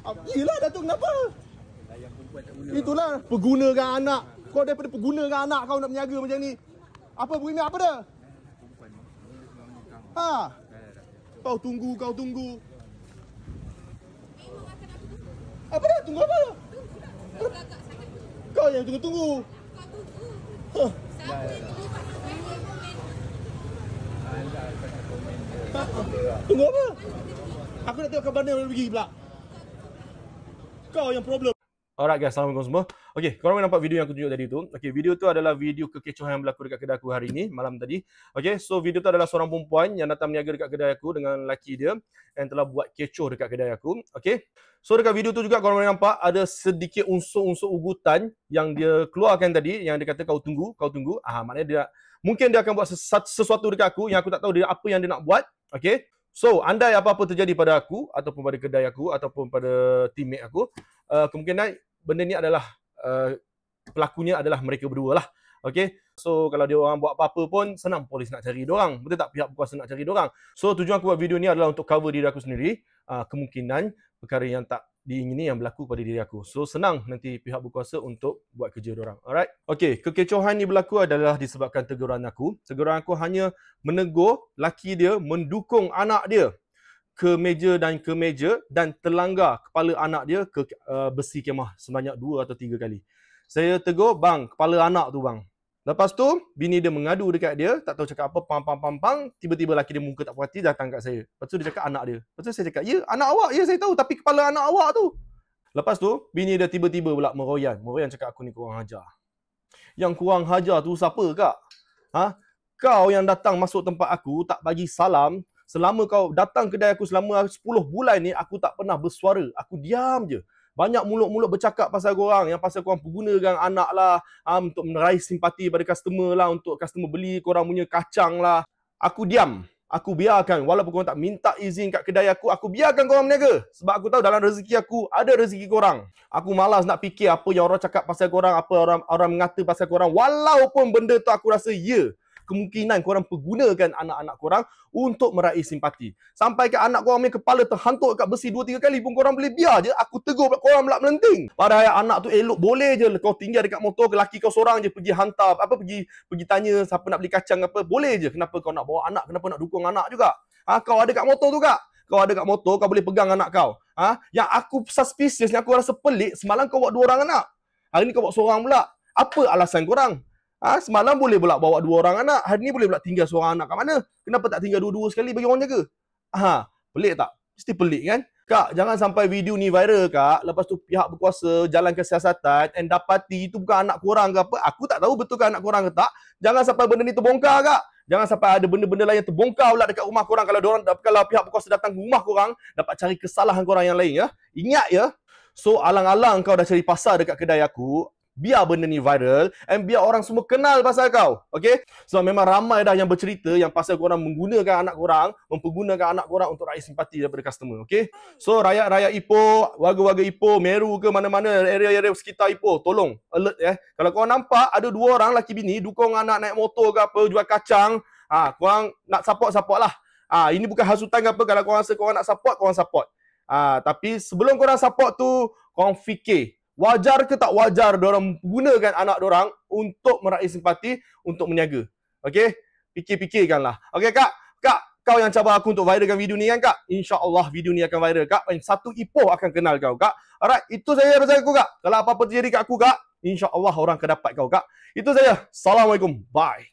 Yelah Datuk, kenapa? Itulah pergunakan anak. Kau daripada pergunakan anak kau nak berniaga macam ni. Apa berimeh apa dah? Ha. Kau tunggu. Apa dah? Tunggu apa? Kau yang tunggu. Tunggu apa? Aku nak tengok kabar dia pergi pula. Kau yang problem. Alright guys, Assalamualaikum semua. Okay, korang nampak video yang aku tunjuk tadi tu. Okay, video tu adalah video kekecohan yang berlaku dekat kedai aku hari ni, malam tadi. Okay, so video tu adalah seorang perempuan yang datang berniaga dekat kedai aku dengan lelaki dia yang telah buat kecoh dekat kedai aku. Okay, so dekat video tu juga korang boleh nampak ada sedikit unsur-unsur ugutan yang dia keluarkan tadi, yang dia kata kau tunggu. Maknanya dia mungkin dia akan buat sesuatu dekat aku yang aku tak tahu dia apa yang dia nak buat. Okay, so andai apa-apa terjadi pada aku ataupun pada kedai aku ataupun pada teammate aku, kemungkinan benda ni adalah pelakunya adalah mereka berdua lah. Okay, so kalau dia orang buat apa-apa pun senang polis nak cari dia orang. Betul tak? Pihak berkuasa nak cari dia orang. So tujuan aku buat video ni adalah untuk cover diri aku sendiri, kemungkinan perkara yang tak diingini yang berlaku pada diri aku. So senang nanti pihak berkuasa untuk buat kerja dia orang. Alright. Okay, kekecohan ni berlaku adalah disebabkan teguran aku. Teguran aku hanya menegur laki dia mendukung anak dia ke meja dan terlanggar kepala anak dia ke besi kemah sebanyak 2 atau 3 kali. Saya tegur, bang, kepala anak tu bang. Lepas tu, bini dia mengadu dekat dia, tak tahu cakap apa, pang. Tiba-tiba laki dia muka tak puas hati datang kat saya. Lepas tu dia cakap anak dia. Lepas tu saya cakap, ya anak awak, ya saya tahu, tapi kepala anak awak tu. Lepas tu, bini dia tiba-tiba pula meroyan. Meroyan cakap aku ni kurang ajar. Yang kurang ajar tu siapa kak? Ha? Kau yang datang masuk tempat aku, tak bagi salam. Selama kau datang kedai aku selama 10 bulan ni, aku tak pernah bersuara. Aku diam je. Banyak mulut-mulut bercakap pasal korang. Yang pasal korang pergunakan anak lah. Untuk meraih simpati pada customer lah. Untuk customer beli korang punya kacang lah. Aku diam. Aku biarkan. Walaupun korang tak minta izin kat kedai aku biarkan korang berniaga. Sebab aku tahu dalam rezeki aku, ada rezeki korang. Aku malas nak fikir apa yang orang cakap pasal korang. Apa orang mengata pasal korang. Walaupun benda tu aku rasa ya. Kemungkinan korang pergunakan anak-anak korang untuk meraih simpati. Sampai ke anak korang punya kepala terhantuk kat besi 2-3 kali pun korang boleh biar je. Aku tegur korang pula melenting. Padahal anak tu elok boleh je kau tinggal dekat motor, ke laki kau seorang je pergi hantar, pergi tanya siapa nak beli kacang apa. Boleh je. Kenapa kau nak bawa anak? Kenapa nak dukung anak juga? Kau ada kat motor tu kak? Kau ada kat motor, kau boleh pegang anak kau. Yang aku suspicious, yang aku rasa pelik, semalam kau bawa 2 orang anak. Hari ni kau bawa seorang pula. Apa alasan korang? Semalam boleh pula bawa 2 orang anak. Hari ni boleh pula tinggal seorang anak kat mana? Kenapa tak tinggal 2-2 sekali bagi orang jaga? Pelik tak? Mesti pelik kan? Kak, jangan sampai video ni viral kak. Lepas tu pihak berkuasa jalankan siasatan and dapati itu bukan anak korang ke apa. Aku tak tahu betul ke anak korang ke tak. Jangan sampai benda ni terbongkar kak. Jangan sampai ada benda-benda lain yang terbongkar pula dekat rumah korang. Kalau pihak berkuasa datang ke rumah korang, dapat cari kesalahan korang yang lain ya. Ingat ya. So alang-alang kau dah cari pasal dekat kedai aku, biar benda ni viral and biar orang semua kenal pasal kau. Okay? Sebab memang ramai dah yang bercerita yang pasal korang menggunakan anak korang, mempergunakan anak korang untuk raih simpati daripada customer. Okay? So rakyat-rakyat Ipoh, warga-warga Ipoh, Meru ke mana-mana, area-area sekitar Ipoh, tolong alert ya. Kalau korang nampak ada 2 orang laki bini dukung anak naik motor ke apa, jual kacang, korang nak support lah. Ini bukan hasutan ke apa. Kalau korang rasa korang nak support, korang support. Tapi sebelum korang support tu, korang fikir wajar ke tak wajar diorang gunakan anak diorang untuk meraih simpati, untuk meniaga. Okey? Fikir-fikirkanlah. Okey kak? Kak, kau yang cabar aku untuk viralkan video ni kan kak? InsyaAllah video ni akan viral kak. Satu Ipoh akan kenal kau kak. Alright, itu saja pasal aku kak. Kalau apa-apa terjadi kat aku kak, InsyaAllah orang akan dapat kau kak. Itu saja. Assalamualaikum. Bye.